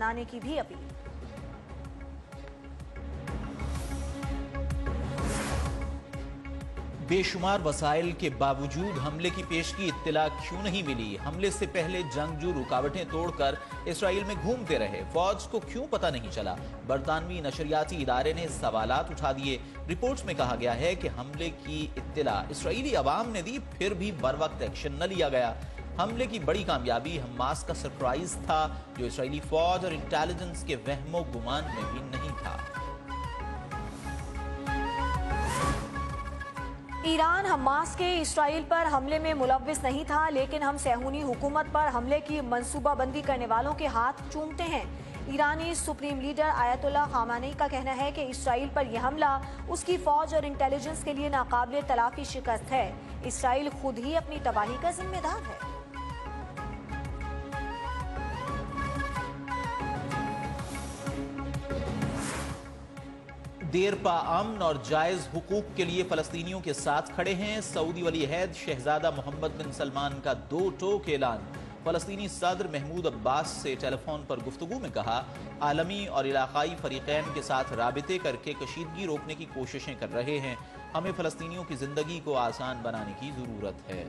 बनाने की भी अपील। बेशुमार वसाइल के बावजूद हमले की पेशगी इत्तला क्यों नहीं मिली? हमले से पहले जंगजू रुकावटें तोड़कर इसराइल में घूमते रहे, फौज को क्यों पता नहीं चला? बरतानवी नशरियाती इदारे ने सवालात उठा दिए। रिपोर्ट्स में कहा गया है कि हमले की इत्तला इसराइली अवाम ने दी, फिर भी बरवक्त एक्शन न लिया गया। हमले की बड़ी कामयाबी हमास का सरप्राइज था, जो इसराइली फौज और इंटेलिजेंस के वहमो गुमान में भी नहीं था। ईरान हमास के इसराइल पर हमले में मुलव्विस नहीं था, लेकिन हम सहूनी हुकूमत पर हमले की मंसूबाबंदी करने वालों के हाथ चूमते हैं। ईरानी सुप्रीम लीडर आयतुल्लाह खामेनी का कहना है कि इसराइल पर यह हमला उसकी फौज और इंटेलिजेंस के लिए नाकाबिले तलाफी शिकस्त है। इसराइल खुद ही अपनी तबाही का जिम्मेदार है। देरपा अमन और जायज हुकूक के लिए फलस्तीनियों के साथ खड़े हैं। सऊदी वली अहद शहजादा मोहम्मद बिन सलमान का दो टोक ऐलान। फलस्तीनी सदर महमूद अब्बास से टेलीफोन पर गुफ्तगू में कहा, आलमी और इलाकाई फरीकैन के साथ राबिते करके कशीदगी रोकने की कोशिशें कर रहे हैं। हमें फलस्तीनियों की जिंदगी को आसान बनाने की जरूरत है।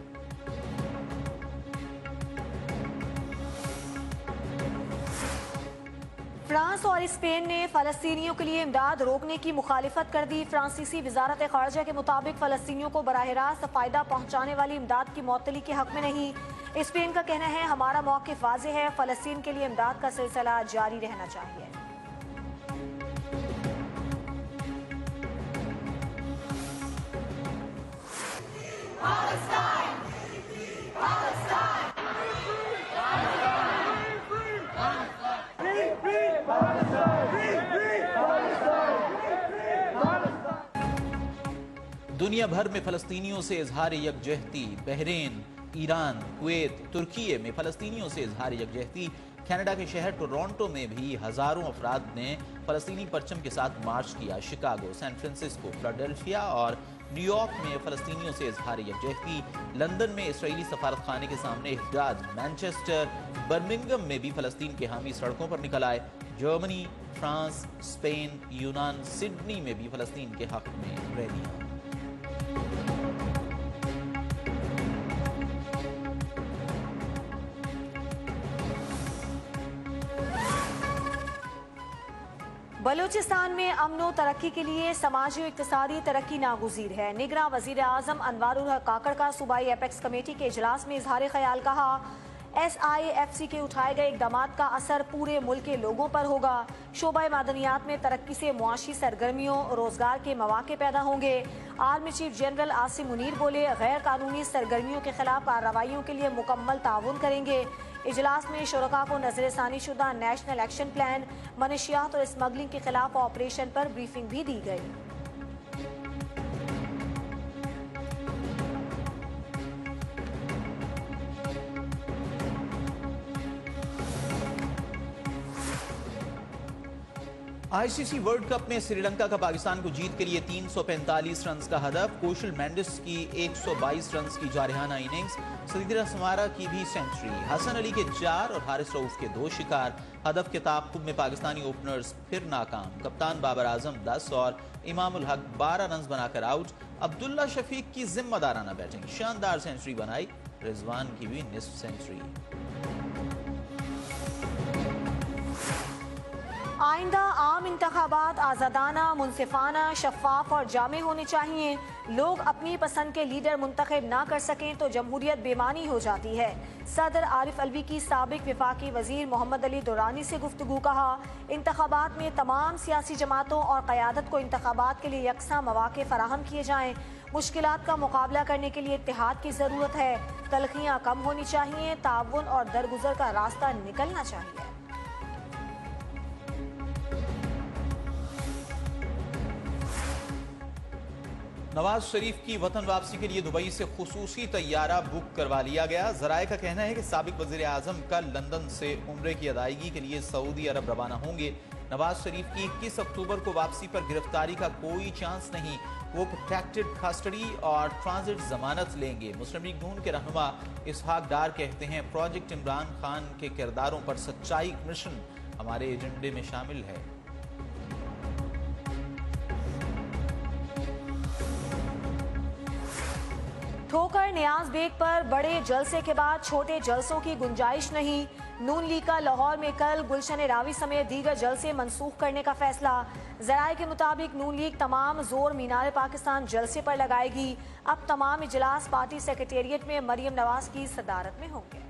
फ्रांस और स्पेन ने फलस्तीनियों के लिए इमदाद रोकने की मुखालिफत कर दी। फ्रांसीसी वजारत खारजा के मुताबिक फलस्तीनियों को बराह रास्त फायदा पहुंचाने वाली इमदाद की मुअत्तली के हक में नहीं। स्पेन का कहना है, हमारा मौक़िफ़ वाज़ेह है, फलस्तीन के लिए इमदाद का सिलसिला जारी रहना चाहिए। दुनिया भर में फलस्तीनियों से इजहार यकजहती। बहरीन, ईरान, कुवैत, तुर्की में फलस्तीनियों से इजहार यकजहती। कनाडा के शहर टोरंटो में भी हजारों अफराद ने फलस्तीनी परचम के साथ मार्च किया। शिकागो, सैन फ्रांसिस्को, फिलाडेल्फिया और न्यूयॉर्क में फलस्तीनियों से इजहार यकजहती। लंदन में इसराइली सफारत खाने के सामने एहतजाज। मैनचेस्टर, बर्मिंघम में भी फलस्तीन के हामी सड़कों पर निकल आए। जर्मनी, फ्रांस, स्पेन, यूनान, सिडनी में भी फलस्तीन के हक में रैलियां। बलूचिस्तान में अमन व तरक्की के लिए समाजी और इक्तिसादी तरक्की नागुज़ीर है। निगरां वज़ीर आज़म अनवारुल हक काकड़ का सूबाई एपेक्स कमेटी के इजलास में इजहार ख्याल। कहा, SIFC के उठाए गए इक़दामात का असर पूरे मुल्क के लोगों पर होगा। शोबा मादनियात में तरक्की से मुआशी सरगर्मियों, रोजगार के मौके पैदा होंगे। Army chief general Asim Munir बोले, गैर कानूनी सरगर्मियों के खिलाफ कार्रवाइयों के लिए मुकम्मल ताउन करेंगे। इजलास में शुरका को नजरसानी शुदा नेशनल एक्शन प्लान, मनशियात और स्मगलिंग के खिलाफ ऑपरेशन पर ब्रीफिंग भी दी गई। ICC वर्ल्ड कप में श्रीलंका का पाकिस्तान को जीत के लिए 345 रन का हदफ। कोशल मेंडिस की 122 रन की जारहाना इनिंग्स। सदीरा समारा की भी सेंचुरी। हसन अली के 4 और हारिस रऊफ के 2 शिकार। हदफ के ताक़ुब में पाकिस्तानी ओपनर्स फिर नाकाम। कप्तान बाबर आजम 10 और इमामुल हक 12 रन बनाकर आउट। अब्दुल्ला शफीक की जिम्मेदाराना बैटिंग, शानदार सेंचुरी बनाई। रिजवान की भी निस्फ सेंचुरी। आइंदा आम इंतखाबात आज़ादाना, मुनसिफाना, शफाफ और जामे होने चाहिए। लोग अपनी पसंद के लीडर मुंतखब ना कर सकें तो जमहूरियत बेमानी हो जाती है। सदर आरिफ अलवी की साबिक विफाकी वजीर मोहम्मद अली दुरानी से गुफ्तगू। कहा, इंतखाबात में तमाम सियासी जमातों और क़यादत को इंतखाबात के लिए यकसा मौके फराहम किए जाएँ। मुश्किलात का मुकाबला करने के लिए इत्तेहाद की ज़रूरत है। तलखियाँ कम होनी चाहिए, ताउन और दरगुजर का रास्ता निकलना चाहिए। नवाज शरीफ की वतन वापसी के लिए दुबई से खुसूसी तैयारा बुक करवा लिया गया। जराये का कहना है कि साबिक वज़ीर आज़म कल लंदन से उम्रे की अदायगी के लिए सऊदी अरब रवाना होंगे। नवाज शरीफ की 21 अक्टूबर को वापसी पर गिरफ्तारी का कोई चांस नहीं। वो प्रोटेक्टेड कस्टडी और ट्रांजिट जमानत लेंगे। मुस्लिम लीग नून के रहनुमा इसहाक डार कहते हैं, प्रोजेक्ट इमरान खान के किरदारों पर सच्चाई मिशन हमारे एजेंडे में शामिल है। ठोकर नियाज बेग पर बड़े जलसे के बाद छोटे जलसों की गुंजाइश नहीं। नून लीग का लाहौर में कल गुलशन रावी समेत दीगर जलसे मंसूख करने का फैसला। जराये के मुताबिक नून लीग तमाम जोर मीनार पाकिस्तान जलसे पर लगाएगी। अब तमाम इजलास पार्टी सेक्रेटेरिएट में मरियम नवाज की सदारत में होंगे।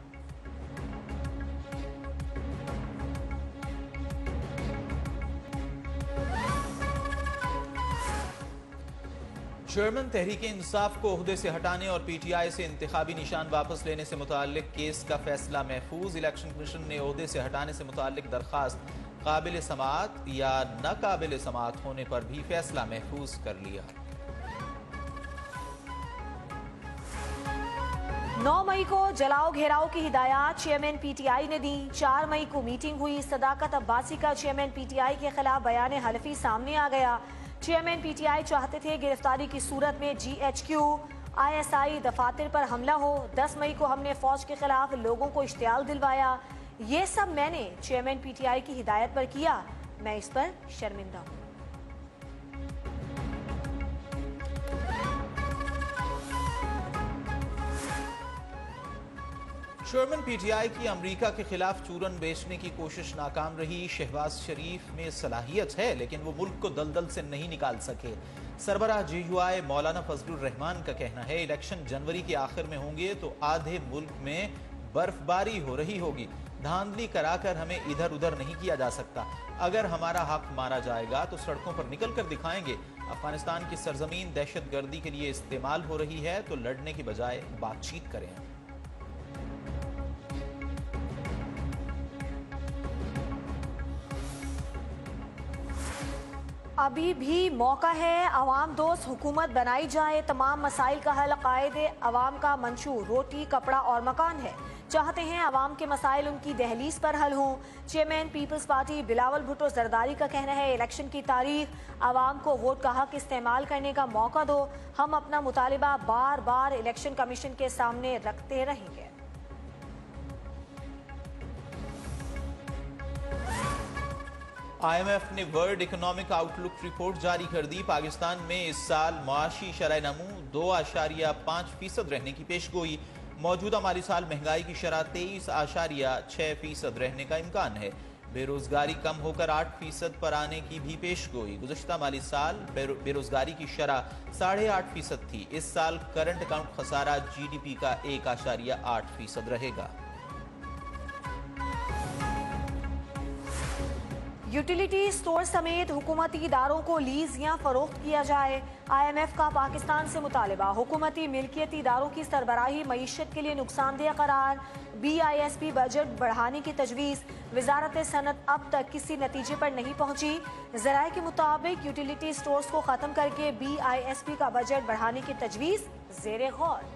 चेयरमैन तहरीके इंसाफ को ओहदे से हटाने और पीटीआई से इंतखाबी निशान वापस लेने से मुताल्लिक केस का फैसला महफूज। इलेक्शन कमीशन ने ओहदे से हटाने से मुताल्लिक दरखास्त काबिल समाअत या नाकाबिल समाअत होने पर भी फैसला महफूज कर लिया। 9 मई को जलाओ घेराव की हिदायत चेयरमैन पीटीआई ने दी। 4 मई को मीटिंग हुई। सदाकत अब्बासी का चेयरमैन पीटीआई के खिलाफ बयान हलफी सामने आ गया। चेयरमैन पीटीआई चाहते थे गिरफ्तारी की सूरत में जीएचक्यू आईएसआई दफातर पर हमला हो। 10 मई को हमने फौज के खिलाफ लोगों को इश्तियाल दिलवाया। ये सब मैंने चेयरमैन पीटीआई की हिदायत पर किया। मैं इस पर शर्मिंदा हूँ। चेयरमैन पीटीआई की अमेरिका के खिलाफ चूरन बेचने की कोशिश नाकाम रही। शहबाज शरीफ में सलाहियत है लेकिन वो मुल्क को दलदल से नहीं निकाल सके। सरबराह जीयूआई मौलाना फजलुर रहमान का कहना है इलेक्शन जनवरी के आखिर में होंगे तो आधे मुल्क में बर्फबारी हो रही होगी। धांधली कराकर हमें इधर उधर नहीं किया जा सकता। अगर हमारा हक मारा जाएगा तो सड़कों पर निकल कर दिखाएंगे। अफगानिस्तान की सरजमीन दहशतगर्दी के लिए इस्तेमाल हो रही है तो लड़ने की बजाय बातचीत करें। अभी भी मौका है, अवाम दोस्त हुकूमत बनाई जाए। तमाम मसाइल का हल कायदे अवाम का मंशूर रोटी कपड़ा और मकान है। चाहते हैं अवाम के मसाइल उनकी दहलीज पर हल हों। चेयरमैन पीपल्स पार्टी बिलावल भुट्टो जरदारी का कहना है इलेक्शन की तारीख, अवाम को वोट का हक इस्तेमाल करने का मौका दो। हम अपना मुतालिबा बार बार इलेक्शन कमीशन के सामने रखते रहेंगे। IMF ने वर्ल्ड इकोनॉमिक आउटलुक रिपोर्ट जारी कर दी। पाकिस्तान में इस साल मुआशी शरह नमू 2.5% रहने की पेशगोई। मौजूदा माली साल महंगाई की शरह 23.6% रहने का इम्कान है। बेरोजगारी कम होकर 8% पर आने की भी पेशगोई। गुज़श्ता माली साल बेरोजगारी की शरह 8.5% थी। इस साल करंट अकाउंट खसारा GDP का 1.8% रहेगा। यूटिलिटी स्टोर समेत हुकूमती इदारों को लीज या फरोख्त किया जाए। IMF का पाकिस्तान से मुतालिबा। हुकूमती मिल्कियती इदारों की सरबराही मईशत के लिए नुकसानदेह करार। BISP बजट बढ़ाने की तजवीज़। वजारत सनत अब तक किसी नतीजे पर नहीं पहुंची। ज़राए के मुताबिक यूटिलिटी स्टोर्स को ख़त्म करके BISP का बजट बढ़ाने की तजवीज़ ज़ेरे गौर।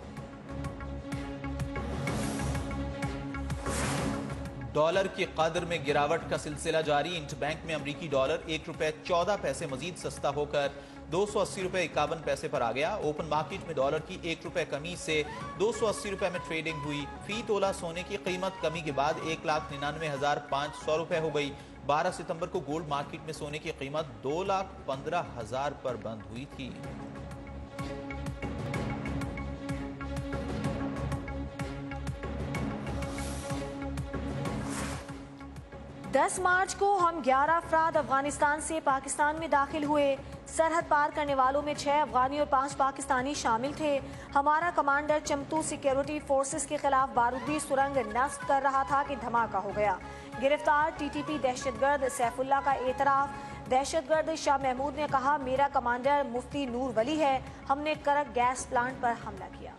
डॉलर की कदर में गिरावट का सिलसिला जारी। इंटरबैंक में अमरीकी डॉलर ₹1.14 मजीद सस्ता होकर 280 रुपये 51 पैसे पर आ गया। ओपन मार्केट में डॉलर की ₹1 कमी से 280 रुपये में ट्रेडिंग हुई। फी तोला सोने की कीमत कमी के बाद 1,99,500 रुपये हो गई। 12 सितंबर को गोल्ड मार्केट में सोने की कीमत 2,15,000 पर बंद हुई थी। 10 मार्च को हम 11 अफराद अफगानिस्तान से पाकिस्तान में दाखिल हुए। सरहद पार करने वालों में 6 अफगानी और 5 पाकिस्तानी शामिल थे। हमारा कमांडर चमतू सिक्योरिटी फोर्सेस के खिलाफ बारूदी सुरंग नस्ब कर रहा था कि धमाका हो गया। गिरफ्तार TTP दहशतगर्द सैफुल्ला का एतराफ। दहशतगर्द शाह महमूद ने कहा, मेरा कमांडर मुफ्ती नूर वली है, हमने करक गैस प्लांट पर हमला किया।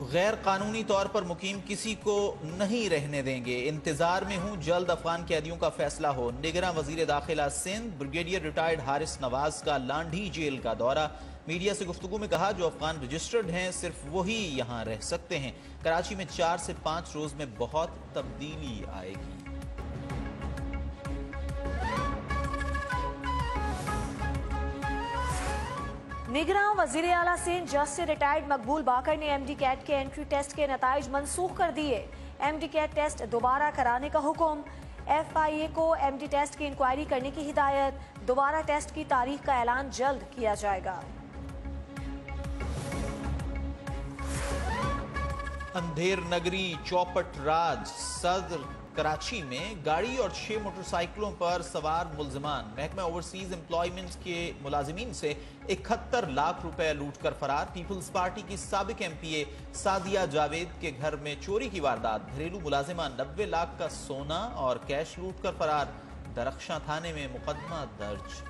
गैर कानूनी तौर पर मुकीम किसी को नहीं रहने देंगे। इंतजार में हूं जल्द अफगान कैदियों का फैसला हो। निगरां वजीर दाखिला सिंध ब्रिगेडियर रिटायर्ड हारिस नवाज का लांढी जेल का दौरा। मीडिया से गुफ्तगू में कहा, जो अफगान रजिस्टर्ड हैं सिर्फ वही यहां रह सकते हैं। कराची में 4 से 5 रोज में बहुत तब्दीली आएगी। निगरान वजीर आला सिंध जज से रिटायर्ड मकबूल बाकर ने MD कैट के एंट्री टेस्ट के नताइज मनसूख कर दिए। MD कैट टेस्ट दोबारा कराने का हुक्म। FIA को MD टेस्ट की इंक्वायरी करने की हिदायत। दोबारा टेस्ट की तारीख का ऐलान जल्द किया जाएगा। अंधेर नगरी चौपट राज सदर कराची में गाड़ी और 6 मोटरसाइकिलों पर सवार मुल्जिमान महकमा ओवरसीज एम्प्लॉयमेंट के मुलाजिमीन से 71 लाख रुपए लूट कर फरार। पीपल्स पार्टी की साबिक MPA सादिया जावेद के घर में चोरी की वारदात। घरेलू मुलाजिमा 90 लाख का सोना और कैश लूट कर फरार। दरख्शां थाने में मुकदमा दर्ज।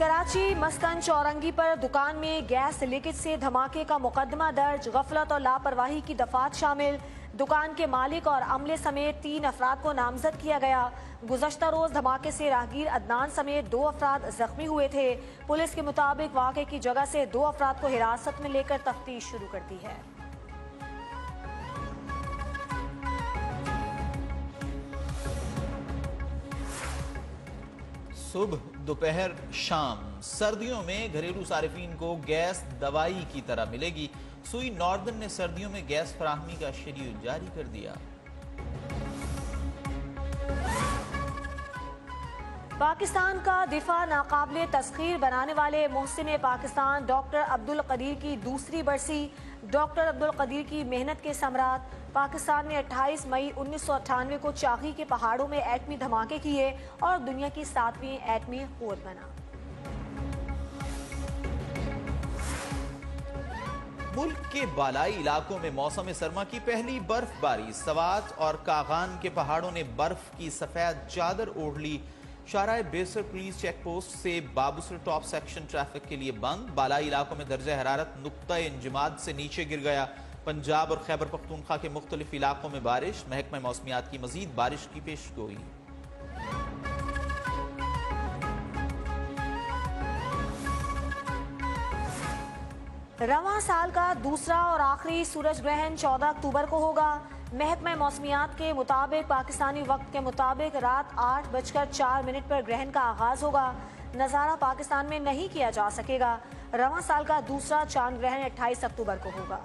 कराची मस्कन चौरंगी पर दुकान में गैस लीकेज से धमाके का मुकदमा दर्ज। गफलत और लापरवाही की दफात शामिल। दुकान के मालिक और अमले समेत 3 अफराद को नामजद किया गया। गुज़श्ता रोज धमाके से राहगीर अदनान समेत 2 अफराद जख्मी हुए थे। पुलिस के मुताबिक वाक़े की जगह से 2 अफराद को हिरासत में लेकर तफ्तीश शुरू कर दी है। सुबह दोपहर शाम सर्दियों में घरेलू सारिफीन को गैस दवाई की तरह मिलेगी। सुई नॉर्दर्न ने सर्दियों में गैस फराहमी का शेड्यूल जारी कर दिया। पाकिस्तान का दिफा नाकाबिले तस्खीर बनाने वाले मोहसिन पाकिस्तान डॉक्टर अब्दुल कदीर की दूसरी बरसी। डॉक्टर अब्दुल कदीर की मेहनत के समरात। पाकिस्तान ने 28 मई 1998 को चाकी के पहाड़ों में एटमी धमाके किए और दुनिया की 7वीं एटमी कुव्वत बना। मुल्क के बालाई इलाकों में मौसम सरमा की पहली बर्फबारी। सवात और कागान के पहाड़ों ने बर्फ की सफेद चादर ओढ़ ली। शाहराह बेसर पुलिस चेक पोस्ट से बाबूसर टॉप सेक्शन ट्रैफिक के लिए बंद। बालाई इलाकों में दर्जा हरारत नुक्ता इंजमाद से नीचे गिर गया। पंजाब और खैबर पख्तूनख्वा के मुख्तलिफ इलाकों में बारिश। महकमा मौसमियात की मजीद बारिश की पेशगोई। रवां साल का दूसरा और आखिरी सूरज ग्रहण 14 अक्टूबर को होगा। महकमा मौसमियात के मुताबिक पाकिस्तानी वक्त के मुताबिक रात 8:04 पर ग्रहण का आगाज होगा। नज़ारा पाकिस्तान में नहीं किया जा सकेगा। रवां साल का दूसरा चांद ग्रहण 28 अक्टूबर को होगा।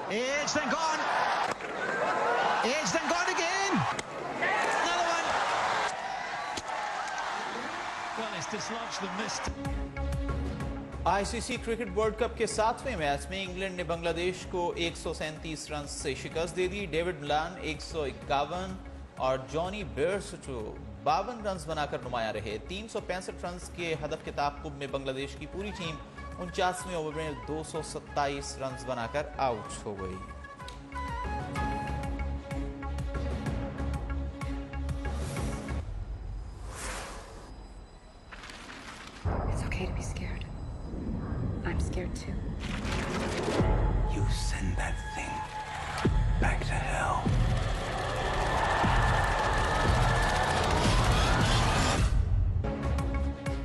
It's then gone. It's then gone again. Another one. Well, it's dislodged the mist. ICC cricket world cup के 7वें मैच में इंग्लैंड ने बांग्लादेश को 137 रन से शिकस्त दे दी। डेविड मिलान 151 और जॉनी बेयरस्टो 52 रन बनाकर नुमाया रहे। 365 रन के हदफ के ताक़ुब में बांग्लादेश की पूरी टीम 49वें ओवर में 227 रन बनाकर आउट हो गई। It's okay to be scared. I'm scared too. You send that thing back to hell.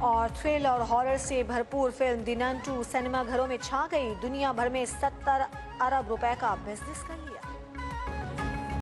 और थ्रिल और हॉरर से भरपूर फिल्म दी नन 2 सिनेमा घरों में छा गई। दुनिया भर में 70 अरब रुपए का बिजनेस कर लिया।